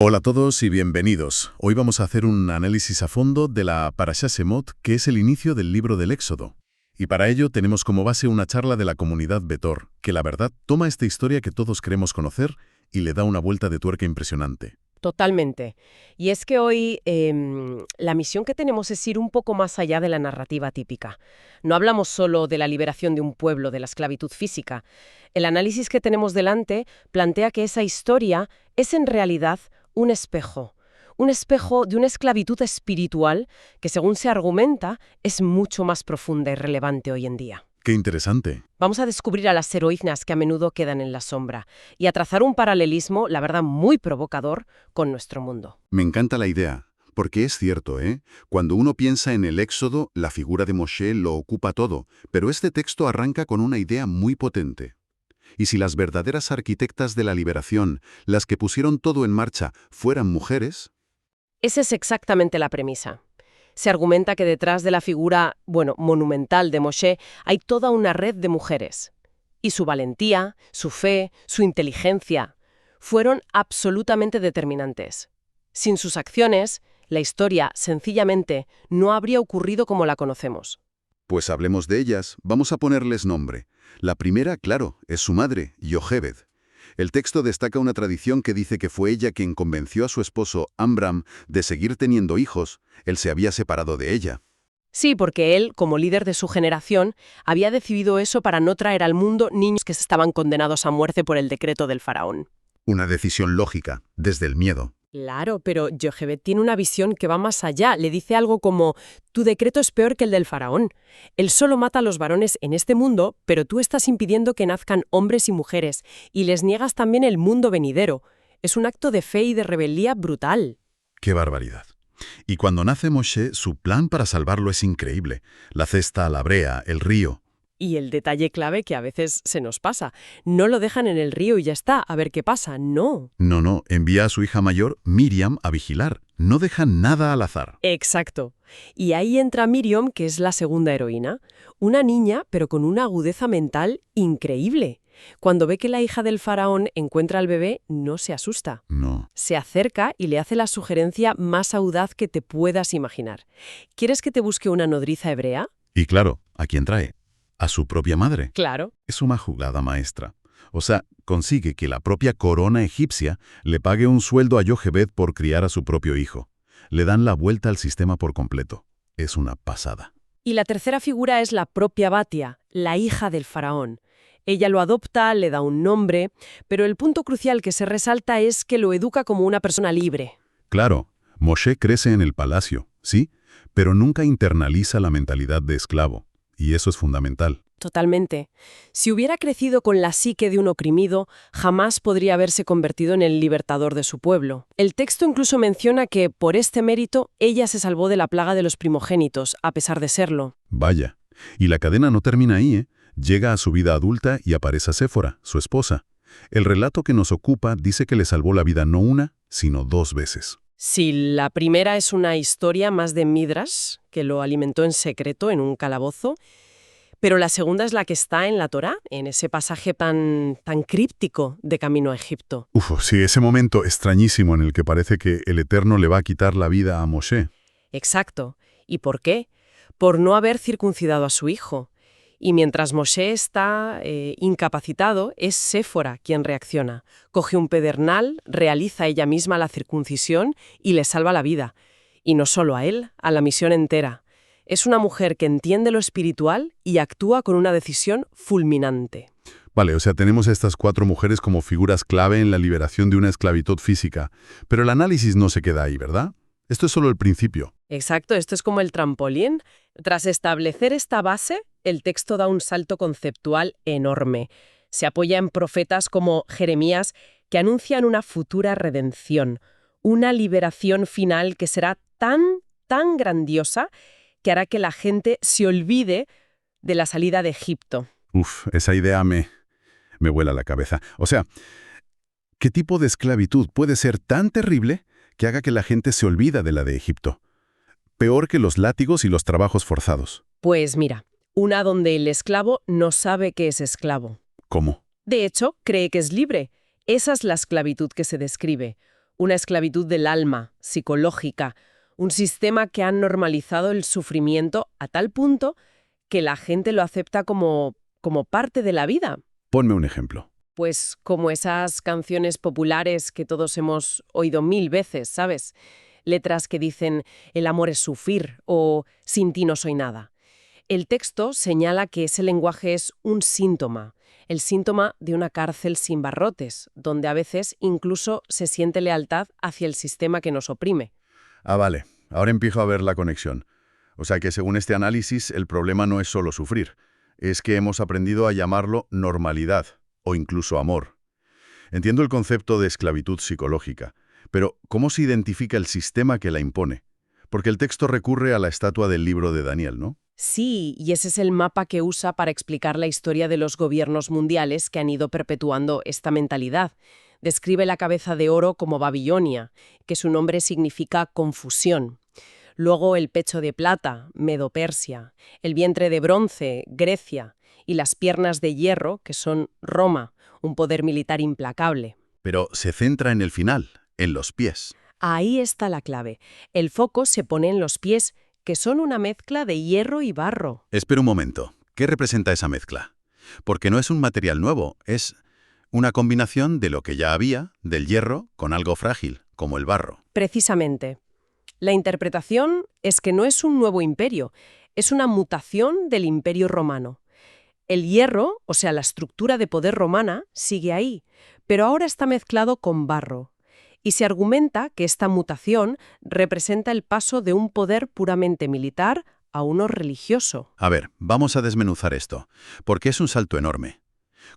Hola a todos y bienvenidos. Hoy vamos a hacer un análisis a fondo de la Parashá Shemot, que es el inicio del libro del Éxodo. Y para ello tenemos como base una charla de la comunidad Betor, que la verdad toma esta historia que todos queremos conocer y le da una vuelta de tuerca impresionante. Totalmente. Y es que hoy la misión que tenemos es ir un poco más allá de la narrativa típica. No hablamos solo de la liberación de un pueblo de la esclavitud física. El análisis que tenemos delante plantea que esa historia es en realidad un espejo de una esclavitud espiritual que, según se argumenta, es mucho más profunda y relevante hoy en día. ¡Qué interesante! Vamos a descubrir a las heroínas que a menudo quedan en la sombra y a trazar un paralelismo, la verdad, muy provocador con nuestro mundo. Me encanta la idea, porque es cierto, ¿eh? Cuando uno piensa en el Éxodo, la figura de Moshe lo ocupa todo, pero este texto arranca con una idea muy potente. Y si las verdaderas arquitectas de la liberación, las que pusieron todo en marcha, fueran mujeres... Esa es exactamente la premisa. Se argumenta que detrás de la figura, monumental de Moshe hay toda una red de mujeres. Y su valentía, su fe, su inteligencia fueron absolutamente determinantes. Sin sus acciones, la historia, sencillamente, no habría ocurrido como la conocemos. Pues hablemos de ellas, vamos a ponerles nombre. La primera, claro, es su madre, Yochebed. El texto destaca una tradición que dice que fue ella quien convenció a su esposo, Amram, de seguir teniendo hijos. Él se había separado de ella. Sí, porque él, como líder de su generación, había decidido eso para no traer al mundo niños que estaban condenados a muerte por el decreto del faraón. Una decisión lógica, desde el miedo. Claro, pero Yochebed tiene una visión que va más allá. Le dice algo como, tu decreto es peor que el del faraón. Él solo mata a los varones en este mundo, pero tú estás impidiendo que nazcan hombres y mujeres, y les niegas también el mundo venidero. Es un acto de fe y de rebeldía brutal. ¡Qué barbaridad! Y cuando nace Moshe, su plan para salvarlo es increíble. La cesta, la brea, el río. Y el detalle clave que a veces se nos pasa. No lo dejan en el río y ya está, a ver qué pasa. No. No, envía a su hija mayor, Miriam, a vigilar. No deja nada al azar. Exacto. Y ahí entra Miriam, que es la segunda heroína. Una niña, pero con una agudeza mental increíble. Cuando ve que la hija del faraón encuentra al bebé, no se asusta. No. Se acerca y le hace la sugerencia más audaz que te puedas imaginar. ¿Quieres que te busque una nodriza hebrea? Y claro, ¿a quién trae? A su propia madre. Claro. Es una jugada maestra. O sea, consigue que la propia corona egipcia le pague un sueldo a Yochebed por criar a su propio hijo. Le dan la vuelta al sistema por completo. Es una pasada. Y la tercera figura es la propia Batia, la hija del faraón. Ella lo adopta, le da un nombre, pero el punto crucial que se resalta es que lo educa como una persona libre. Claro, Moshe crece en el palacio, sí, pero nunca internaliza la mentalidad de esclavo. Y eso es fundamental. Totalmente. Si hubiera crecido con la psique de un oprimido, jamás podría haberse convertido en el libertador de su pueblo. El texto incluso menciona que, por este mérito, ella se salvó de la plaga de los primogénitos, a pesar de serlo. Vaya. Y la cadena no termina ahí, ¿eh? Llega a su vida adulta y aparece a Séfora, su esposa. El relato que nos ocupa dice que le salvó la vida no una, sino 2 veces. Sí, la primera es una historia más de Midrash, que lo alimentó en secreto en un calabozo, pero la segunda es la que está en la Torá, en ese pasaje tan críptico de Camino a Egipto. Sí, ese momento extrañísimo en el que parece que el Eterno le va a quitar la vida a Moshe. Exacto. ¿Y por qué? Por no haber circuncidado a su hijo. Y mientras Moshe está incapacitado, es Séfora quien reacciona. Coge un pedernal, realiza ella misma la circuncisión y le salva la vida. Y no solo a él, a la misión entera. Es una mujer que entiende lo espiritual y actúa con una decisión fulminante. Vale, o sea, tenemos a estas 4 mujeres como figuras clave en la liberación de una esclavitud física. Pero el análisis no se queda ahí, ¿verdad? Esto es solo el principio. Exacto, esto es como el trampolín. Tras establecer esta base, el texto da un salto conceptual enorme. Se apoya en profetas como Jeremías, que anuncian una futura redención, una liberación final que será tan grandiosa que hará que la gente se olvide de la salida de Egipto. Esa idea me vuela la cabeza. O sea, ¿qué tipo de esclavitud puede ser tan terrible que haga que la gente se olvida de la de Egipto? Peor que los látigos y los trabajos forzados. Pues mira, una donde el esclavo no sabe que es esclavo. ¿Cómo? De hecho, cree que es libre. Esa es la esclavitud que se describe. una esclavitud del alma, psicológica, un sistema que ha normalizado el sufrimiento a tal punto que la gente lo acepta como parte de la vida. Ponme un ejemplo. Pues como esas canciones populares que todos hemos oído 1000 veces, ¿sabes? Letras que dicen «el amor es sufrir» o «sin ti no soy nada». El texto señala que ese lenguaje es un síntoma, el síntoma de una cárcel sin barrotes, donde a veces incluso se siente lealtad hacia el sistema que nos oprime. Ah, vale. Ahora empiezo a ver la conexión. O sea que según este análisis, el problema no es solo sufrir. Es que hemos aprendido a llamarlo normalidad o incluso amor. Entiendo el concepto de esclavitud psicológica, pero ¿cómo se identifica el sistema que la impone? Porque el texto recurre a la estatua del libro de Daniel, ¿no? Sí, y ese es el mapa que usa para explicar la historia de los gobiernos mundiales que han ido perpetuando esta mentalidad. Describe la cabeza de oro como Babilonia, que su nombre significa confusión. Luego el pecho de plata, Medo-Persia, el vientre de bronce, Grecia, y las piernas de hierro, que son Roma, un poder militar implacable. Pero se centra en el final, en los pies. Ahí está la clave. El foco se pone en los pies, que son una mezcla de hierro y barro. Espera un momento. ¿Qué representa esa mezcla? Porque no es un material nuevo, es una combinación de lo que ya había, del hierro, con algo frágil, como el barro. Precisamente. La interpretación es que no es un nuevo imperio, es una mutación del imperio romano. El hierro, o sea, la estructura de poder romana, sigue ahí, pero ahora está mezclado con barro. Y se argumenta que esta mutación representa el paso de un poder puramente militar a uno religioso. A ver, vamos a desmenuzar esto, porque es un salto enorme.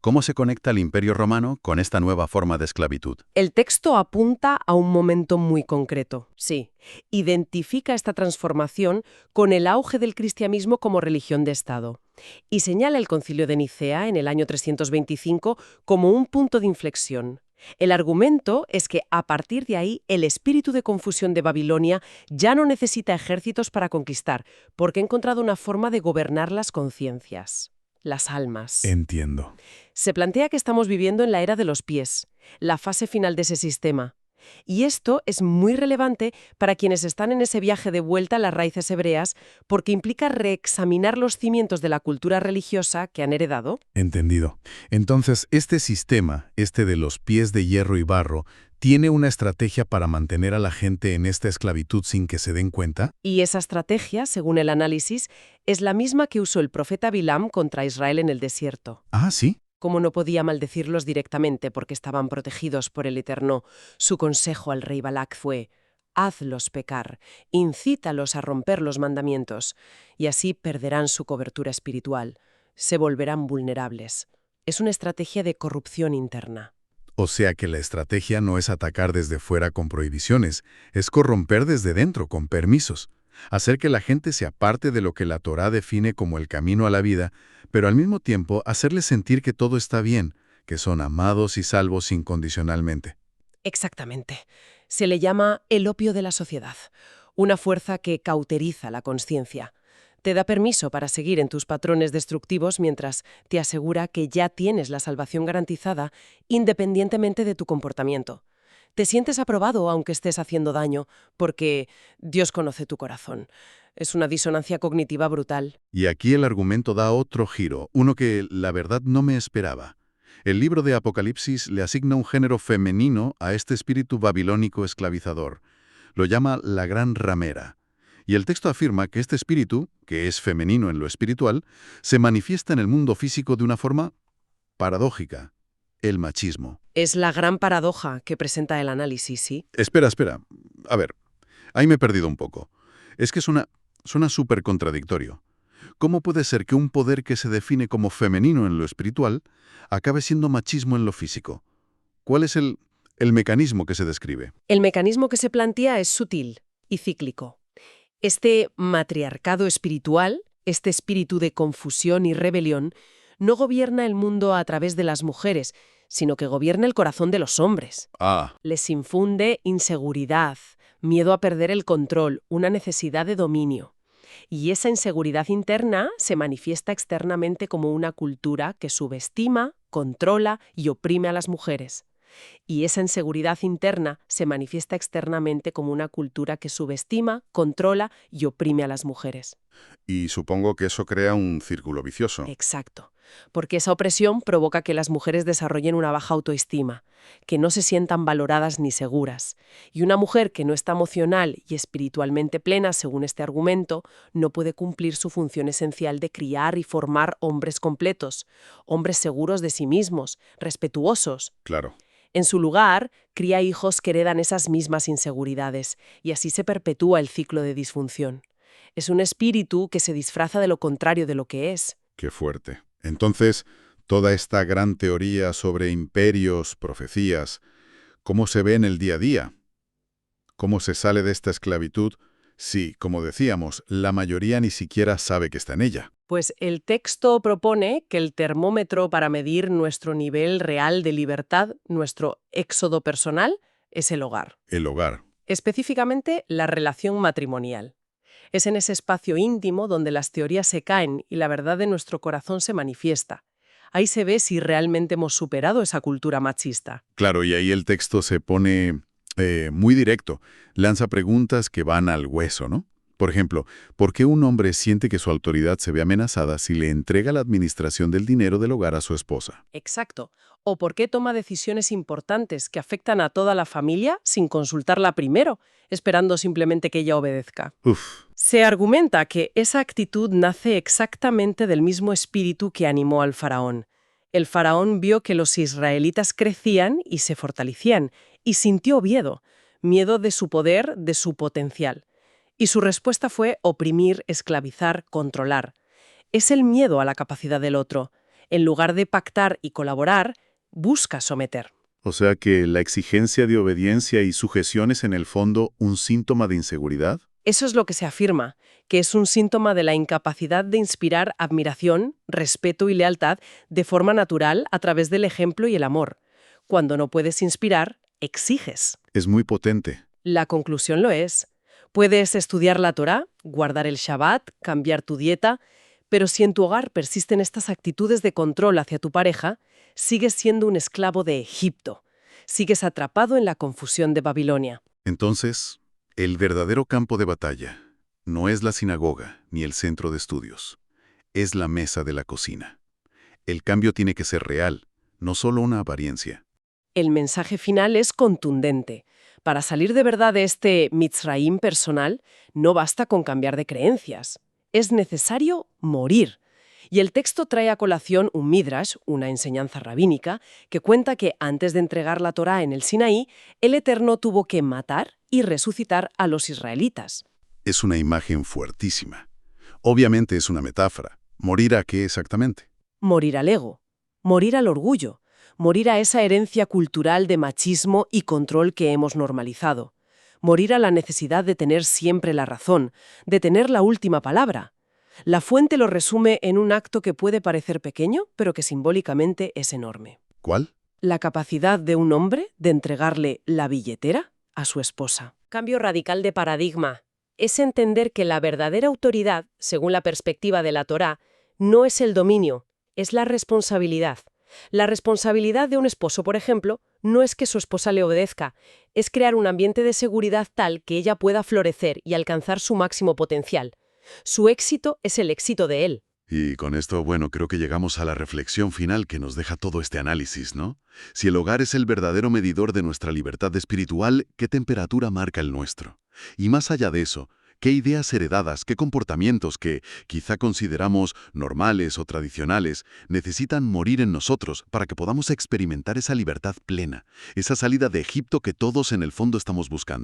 ¿Cómo se conecta el Imperio Romano con esta nueva forma de esclavitud? El texto apunta a un momento muy concreto, sí. Identifica esta transformación con el auge del cristianismo como religión de Estado. Y señala el Concilio de Nicea en el año 325 como un punto de inflexión. El argumento es que a partir de ahí el espíritu de confusión de Babilonia ya no necesita ejércitos para conquistar, porque ha encontrado una forma de gobernar las conciencias, las almas. Entiendo. Se plantea que estamos viviendo en la era de los pies, la fase final de ese sistema. Y esto es muy relevante para quienes están en ese viaje de vuelta a las raíces hebreas, porque implica reexaminar los cimientos de la cultura religiosa que han heredado. Entendido. Entonces, este sistema, este de los pies de hierro y barro, ¿tiene una estrategia para mantener a la gente en esta esclavitud sin que se den cuenta? Y esa estrategia, según el análisis, es la misma que usó el profeta Bilam contra Israel en el desierto. Ah, ¿sí? Como no podía maldecirlos directamente porque estaban protegidos por el Eterno, su consejo al rey Balac fue: hazlos pecar, incítalos a romper los mandamientos, y así perderán su cobertura espiritual, se volverán vulnerables. Es una estrategia de corrupción interna. O sea que la estrategia no es atacar desde fuera con prohibiciones, es corromper desde dentro con permisos. Hacer que la gente se aparte de lo que la Torá define como el camino a la vida, pero al mismo tiempo hacerles sentir que todo está bien, que son amados y salvos incondicionalmente. Exactamente. Se le llama el opio de la sociedad, una fuerza que cauteriza la conciencia. Te da permiso para seguir en tus patrones destructivos mientras te asegura que ya tienes la salvación garantizada independientemente de tu comportamiento. Te sientes aprobado aunque estés haciendo daño, porque Dios conoce tu corazón. Es una disonancia cognitiva brutal. Y aquí el argumento da otro giro, uno que, la verdad, no me esperaba. El libro de Apocalipsis le asigna un género femenino a este espíritu babilónico esclavizador. Lo llama la gran ramera. Y el texto afirma que este espíritu, que es femenino en lo espiritual, se manifiesta en el mundo físico de una forma paradójica: el machismo. Es la gran paradoja que presenta el análisis, ¿sí? Espera. A ver, ahí me he perdido un poco. Es que suena súper contradictorio. ¿Cómo puede ser que un poder que se define como femenino en lo espiritual acabe siendo machismo en lo físico? ¿Cuál es el mecanismo que se describe? El mecanismo que se plantea es sutil y cíclico. Este matriarcado espiritual, este espíritu de confusión y rebelión, no gobierna el mundo a través de las mujeres, sino que gobierna el corazón de los hombres. Les infunde inseguridad, miedo a perder el control, una necesidad de dominio. Y esa inseguridad interna se manifiesta externamente como una cultura que subestima, controla y oprime a las mujeres. Y esa inseguridad interna se manifiesta externamente como una cultura que subestima, controla y oprime a las mujeres. Y supongo que eso crea un círculo vicioso. Exacto. Porque esa opresión provoca que las mujeres desarrollen una baja autoestima, que no se sientan valoradas ni seguras. Y una mujer que no está emocional y espiritualmente plena, según este argumento, no puede cumplir su función esencial de criar y formar hombres completos, hombres seguros de sí mismos, respetuosos. Claro. En su lugar, cría hijos que heredan esas mismas inseguridades, y así se perpetúa el ciclo de disfunción. Es un espíritu que se disfraza de lo contrario de lo que es. Qué fuerte. Entonces, toda esta gran teoría sobre imperios, profecías, ¿cómo se ve en el día a día? ¿Cómo se sale de esta esclavitud si, como decíamos, la mayoría ni siquiera sabe que está en ella? Pues el texto propone que el termómetro para medir nuestro nivel real de libertad, nuestro éxodo personal, es el hogar. El hogar. Específicamente, la relación matrimonial. Es en ese espacio íntimo donde las teorías se caen y la verdad de nuestro corazón se manifiesta. Ahí se ve si realmente hemos superado esa cultura machista. Claro, y ahí el texto se pone muy directo. Lanza preguntas que van al hueso, ¿no? Por ejemplo, ¿por qué un hombre siente que su autoridad se ve amenazada si le entrega la administración del dinero del hogar a su esposa? Exacto. ¿O por qué toma decisiones importantes que afectan a toda la familia sin consultarla primero, esperando simplemente que ella obedezca? Uf, Se argumenta que esa actitud nace exactamente del mismo espíritu que animó al faraón. El faraón vio que los israelitas crecían y se fortalecían, y sintió miedo de su poder, de su potencial. Y su respuesta fue oprimir, esclavizar, controlar. Es el miedo a la capacidad del otro. En lugar de pactar y colaborar, busca someter. o sea que la exigencia de obediencia y sujeción es en el fondo un síntoma de inseguridad. Eso es lo que se afirma, que es un síntoma de la incapacidad de inspirar admiración, respeto y lealtad de forma natural a través del ejemplo y el amor. Cuando no puedes inspirar, exiges. Es muy potente. La conclusión lo es. Puedes estudiar la Torá, guardar el Shabbat, cambiar tu dieta, pero si en tu hogar persisten estas actitudes de control hacia tu pareja, sigues siendo un esclavo de Egipto. Sigues atrapado en la confusión de Babilonia. Entonces, el verdadero campo de batalla no es la sinagoga ni el centro de estudios. Es la mesa de la cocina. El cambio tiene que ser real, no solo una apariencia. El mensaje final es contundente. Para salir de verdad de este Mitzraim personal, no basta con cambiar de creencias. Es necesario morir. Y el texto trae a colación un midrash, una enseñanza rabínica, que cuenta que antes de entregar la Torá en el Sinaí, el Eterno tuvo que matar y resucitar a los israelitas. Es una imagen fuertísima. Obviamente es una metáfora. ¿Morir a qué exactamente? Morir al ego, morir al orgullo, morir a esa herencia cultural de machismo y control que hemos normalizado, morir a la necesidad de tener siempre la razón, de tener la última palabra. La fuente lo resume en un acto que puede parecer pequeño, pero que simbólicamente es enorme. ¿Cuál? La capacidad de un hombre de entregarle la billetera a su esposa. Cambio radical de paradigma. Es entender que la verdadera autoridad, según la perspectiva de la Torá, no es el dominio, es la responsabilidad. La responsabilidad de un esposo, por ejemplo, no es que su esposa le obedezca, es crear un ambiente de seguridad tal que ella pueda florecer y alcanzar su máximo potencial. Su éxito es el éxito de él. Y con esto, bueno, creo que llegamos a la reflexión final que nos deja todo este análisis, ¿no? Si el hogar es el verdadero medidor de nuestra libertad espiritual, ¿qué temperatura marca el nuestro? Y más allá de eso, ¿qué ideas heredadas, qué comportamientos que quizá consideramos normales o tradicionales necesitan morir en nosotros para que podamos experimentar esa libertad plena, esa salida de Egipto que todos en el fondo estamos buscando?